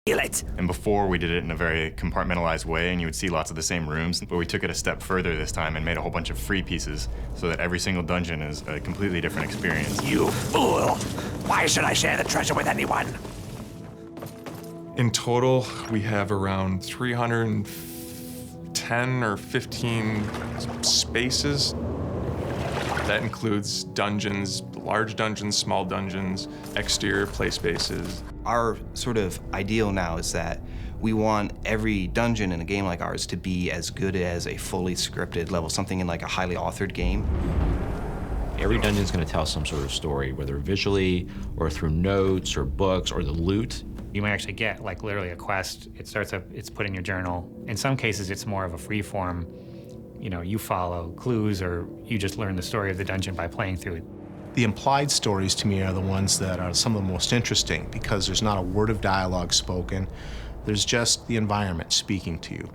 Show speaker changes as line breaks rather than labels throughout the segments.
feel it.
And before, we did it in a very compartmentalized way, and you would see lots of the same rooms, but we took it a step further this time and made a whole bunch of free pieces so that every single dungeon is a completely different experience.
You fool! Why should I share the treasure with anyone?
In total, we have around 310 or 15 spaces. That includes dungeons, large dungeons, small dungeons, exterior play spaces.
Our sort of ideal now is that we want every dungeon in a game like ours to be as good as a fully scripted level, something in like a highly authored game.
Every dungeon's gonna tell some sort of story, whether visually or through notes or books or the loot.
You might actually get like literally a quest. It starts up, it's put in your journal. In some cases, it's more of a free form. You know, you follow clues or you just learn the story of the dungeon by playing through it.
The implied stories to me are the ones that are some of the most interesting because there's not a word of dialogue spoken. There's just the environment speaking to you.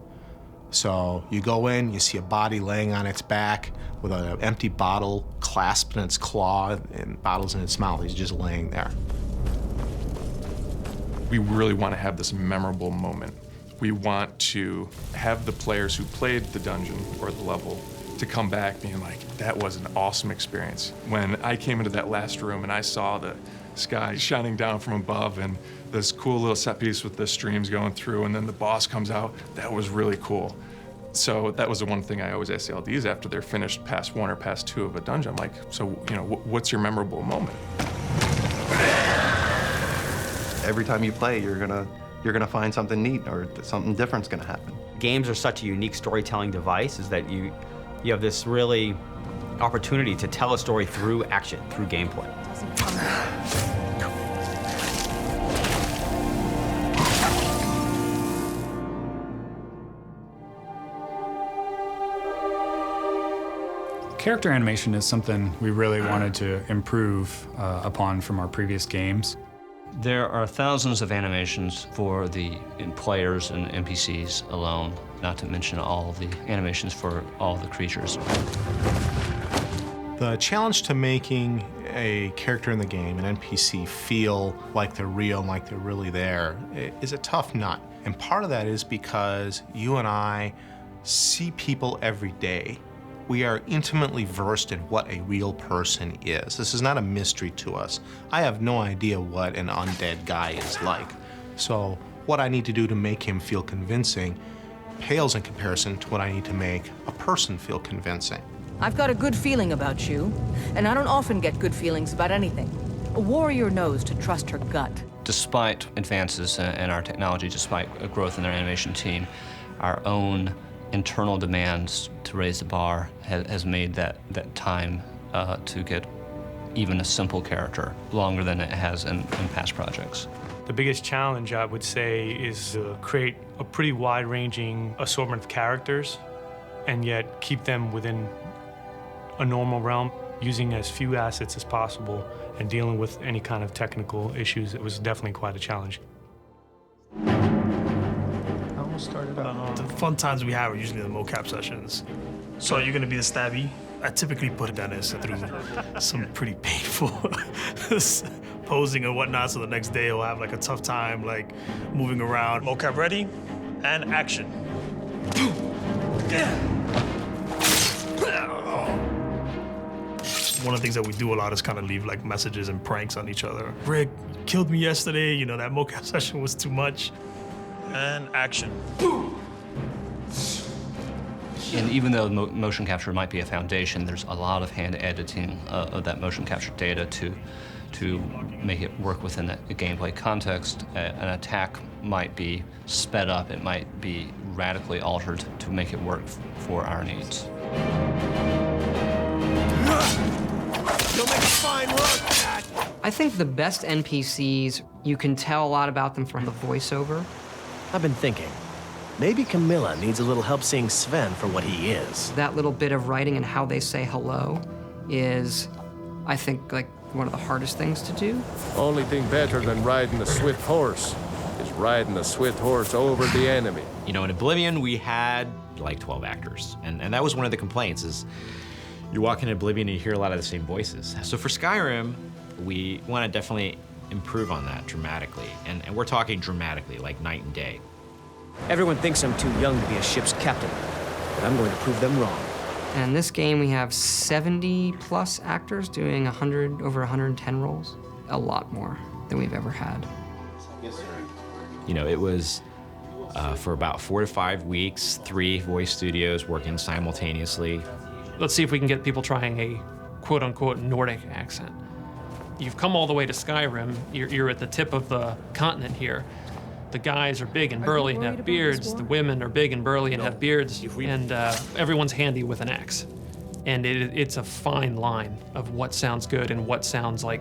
So you go in, you see a body laying on its back with an empty bottle clasped in its claw and bottles in its mouth. He's just laying there.
We really want to have this memorable moment. We want to have the players who played the dungeon or the level to come back being like, that was an awesome experience. When I came into that last room and I saw the sky shining down from above and this cool little set piece with the streams going through and then the boss comes out, that was really cool. So that was the one thing I always ask the LDs after they're finished past 1 or past 2 of a dungeon. I'm like, so, you know, what's your memorable moment?
Every time you play, you're gonna find something neat or something different's gonna happen.
Games are such a unique storytelling device is that you have this really opportunity to tell a story through action, through gameplay.
Character animation is something we really wanted to improve upon from our previous games.
There are thousands of animations for the players and NPCs alone, not to mention all the animations for all the creatures.
The challenge to making a character in the game, an NPC, feel like they're real, like they're really there, is a tough nut. And part of that is because you and I see people every day. We are intimately versed in what a real person is. This is not a mystery to us. I have no idea what an undead guy is like. So what I need to do to make him feel convincing pales in comparison to what I need to make a person feel convincing.
I've got a good feeling about you, and I don't often get good feelings about anything. A warrior knows to trust her gut.
Despite advances in our technology, despite a growth in their animation team, our own internal demands to raise the bar has made that time to get even a simple character longer than it has in past projects.
The biggest challenge, I would say, is to create a pretty wide-ranging assortment of characters and yet keep them within a normal realm, using as few assets as possible and dealing with any kind of technical issues. It was definitely quite a challenge.
The fun times we have are usually the mocap sessions. So you're gonna be the stabby. I typically put Dennis through some pretty painful posing and whatnot, so the next day he'll have like a tough time like moving around. Mocap ready, and action. One of the things that we do a lot is kind of leave like messages and pranks on each other. Rick, you killed me yesterday, you know, that mocap session was too much. And action.
And even though motion capture might be a foundation, there's a lot of hand editing of that motion capture data to make it work within a gameplay context. An attack might be sped up, it might be radically altered to make it work for our needs.
You'll make a fine work, Dad.
I think the best NPCs, you can tell a lot about them from the voiceover.
I've been thinking, maybe Camilla needs a little help seeing Sven for what he is.
That little bit of writing and how they say hello is, I think, like one of the hardest things to do.
Only thing better than riding a swift horse is riding a swift horse over the enemy.
You know, in Oblivion, we had like 12 actors, and that was one of the complaints is you walk into Oblivion and you hear a lot of the same voices. So for Skyrim, we want to definitely improve on that dramatically. And we're talking dramatically, like night and day.
Everyone thinks I'm too young to be a ship's captain, but I'm going to prove them wrong.
And in this game, we have 70+ actors doing over 110 roles. A lot more than we've ever had.
Yes, sir. You know, it was for about 4 to 5 weeks, 3 voice studios working simultaneously.
Let's see if we can get people trying a quote-unquote Nordic accent. You've come all the way to Skyrim. You're at the tip of the continent here. The guys are big and burly and have beards. The women are big and burly and have beards. And everyone's handy with an axe. And it's a fine line of what sounds good and what sounds like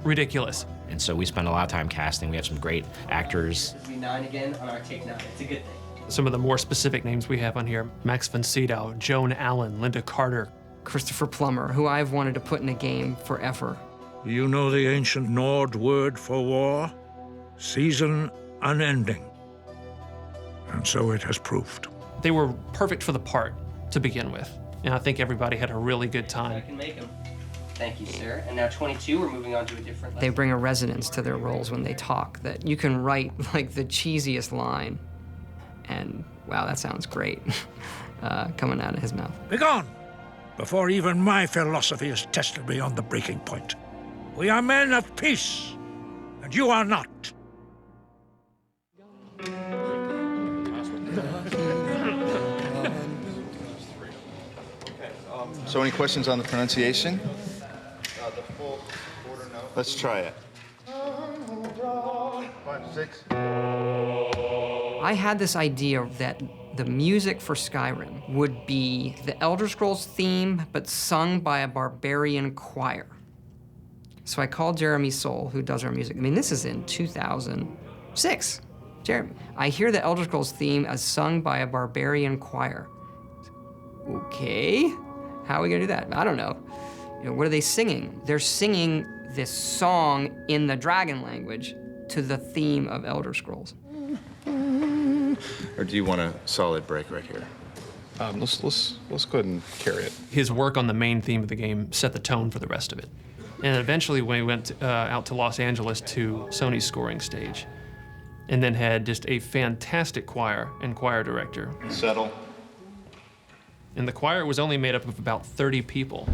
ridiculous.
And so we spend a lot of time casting. We have some great actors.
9 again on our take 9. It's a good thing.
Some of the more specific names we have on here: Max von Sydow, Joan Allen, Linda Carter,
Christopher Plummer, who I've wanted to put in a game forever.
You know the ancient Nord word for war? Season unending. And so it has proved.
They were perfect for the part to begin with. And I think everybody had a really good time.
I can make them. Thank you, sir. And now 22, we're moving on to a different
They
lesson.
bring a resonance to their roles when they talk that you can write like the cheesiest line. And wow, that sounds great coming out of his mouth.
Begone, before even my philosophy is tested beyond the breaking point. We are men of peace, and you are not.
So any questions on the pronunciation? Let's try it. 5, 6.
I had this idea that the music for Skyrim would be the Elder Scrolls theme, but sung by a barbarian choir. So I called Jeremy Soule, who does our music. I mean, this is in 2006. Jeremy, I hear the Elder Scrolls theme as sung by a barbarian choir. Okay, how are we gonna do that? I don't know. You know, what are they singing? They're singing this song in the dragon language to the theme of Elder Scrolls.
Or do you want a solid break right here? Let's go ahead and carry it.
His work on the main theme of the game set the tone for the rest of it. And eventually we went out to Los Angeles to Sony's scoring stage, and then had just a fantastic choir and choir director.
Settle.
And the choir was only made up of about 30 people.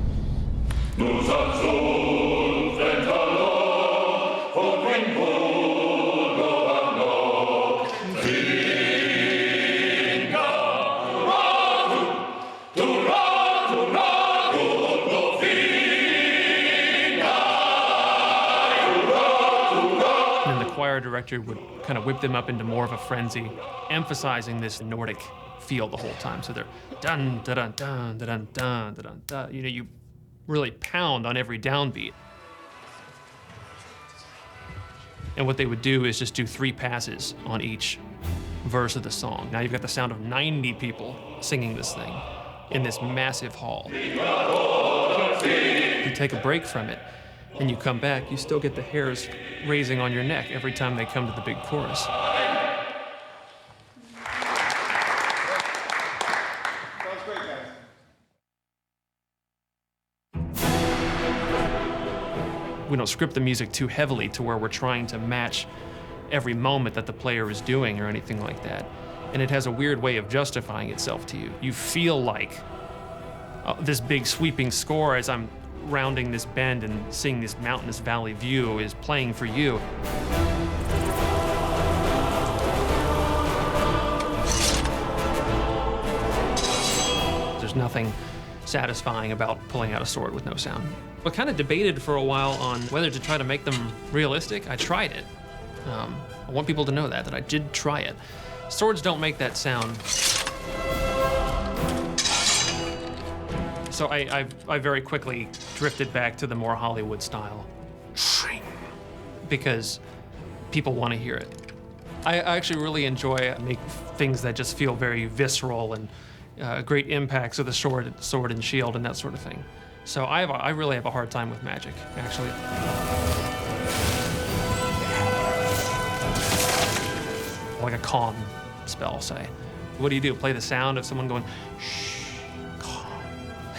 Director would kind of whip them up into more of a frenzy, emphasizing this Nordic feel the whole time. So they're dun dun dun dun dun dun dun dun. You know, you really pound on every downbeat. And what they would do is just do 3 passes on each verse of the song. Now you've got the sound of 90 people singing this thing in this massive hall. You take a break from it, and you come back, you still get the hairs raising on your neck every time they come to the big chorus. We don't script the music too heavily to where we're trying to match every moment that the player is doing or anything like that. And it has a weird way of justifying itself to you. You feel like this big sweeping score as I'm rounding this bend and seeing this mountainous valley view is playing for you. There's nothing satisfying about pulling out a sword with no sound. I kind of debated for a while on whether to try to make them realistic. I tried it. I want people to know that I did try it. Swords don't make that sound. So I very quickly drifted back to the more Hollywood style, because people want to hear it. I actually really enjoy make things that just feel very visceral and great impacts of the sword and shield and that sort of thing. So I really have a hard time with magic, actually. Like a calm spell, say. What do? Play the sound of someone going, shh, calm.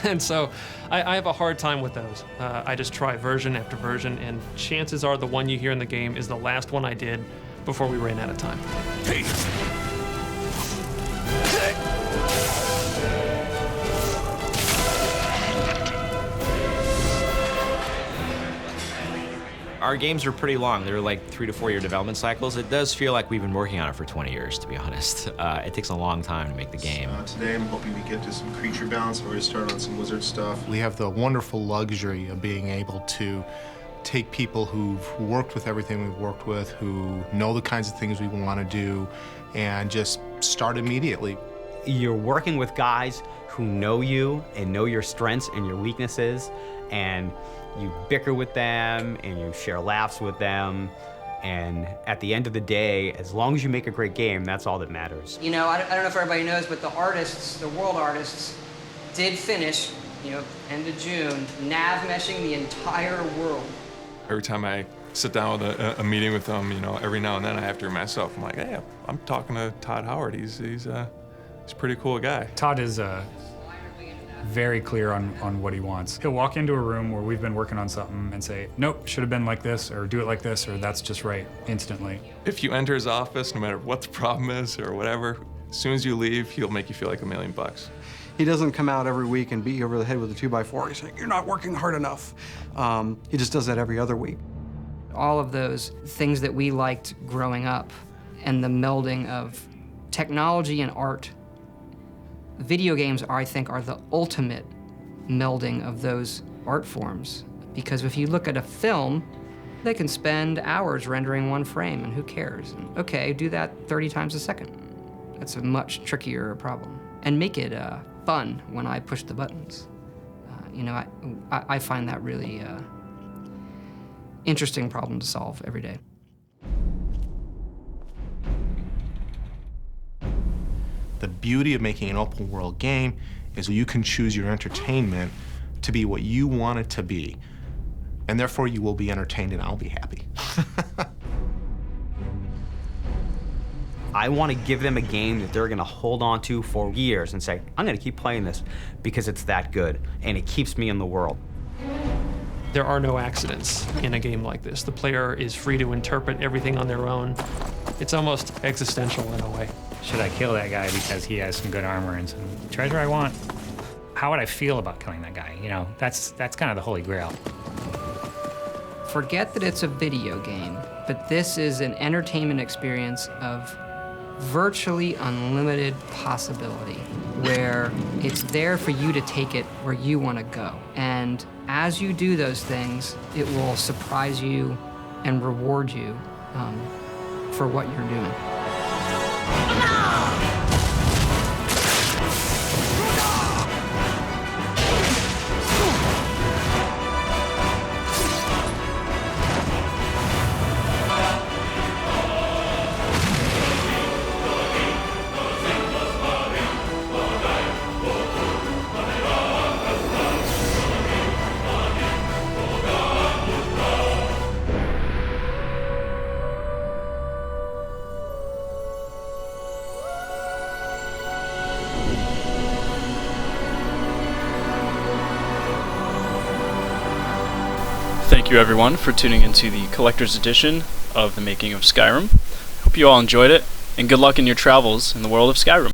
And so I have a hard time with those. I just try version after version, and chances are the one you hear in the game is the last one I did before we ran out of time. Hey.
Our games are pretty long. They're like 3 to 4 year development cycles. It does feel like we've been working on it for 20 years, to be honest. It takes a long time to make the game.
Today I'm hoping we get to some creature balance. I've already started on some wizard stuff.
We have the wonderful luxury of being able to take people who've worked with everything we've worked with, who know the kinds of things we want to do, and just start immediately.
You're working with guys who know you and know your strengths and your weaknesses, and you bicker with them and you share laughs with them, and at the end of the day, as long as you make a great game, that's all that matters.
You know, I don't know if everybody knows, but the artists, the world artists, did finish, you know, end of June, nav meshing the entire world.
Every time I sit down with a meeting with them, you know, every now and then I have to remind myself, I'm like, hey, I'm talking to Todd Howard. He's a pretty cool guy.
Todd is very clear on what he wants. He'll walk into a room where we've been working on something and say, nope, should have been like this, or do it like this, or that's just right, instantly.
If you enter his office, no matter what the problem is or whatever, as soon as you leave, he'll make you feel like $1 million.
He doesn't come out every week and beat you over the head with a 2x4. He's like, you're not working hard enough. He just does that every other week.
All of those things that we liked growing up and the melding of technology and art. Video games, I think, are the ultimate melding of those art forms. Because if you look at a film, they can spend hours rendering one frame, and who cares? And, okay, do that 30 times a second. That's a much trickier problem. And make it fun when I push the buttons. You know, I find that really interesting problem to solve every day.
The beauty of making an open world game is you can choose your entertainment to be what you want it to be. And therefore you will be entertained and I'll be happy.
I want to give them a game that they're going to hold on to for years and say, I'm going to keep playing this because it's that good and it keeps me in the world.
There are no accidents in a game like this. The player is free to interpret everything on their own. It's almost existential in a way.
Should I kill that guy because he has some good armor and some treasure I want? How would I feel about killing that guy? You know, that's kind of the holy grail.
Forget that it's a video game, but this is an entertainment experience of virtually unlimited possibility, where it's there for you to take it where you want to go. And as you do those things, it will surprise you and reward you for what you're doing.
Thank you everyone for tuning into the collector's edition of The Making of Skyrim. Hope you all enjoyed it, and good luck in your travels in the world of Skyrim.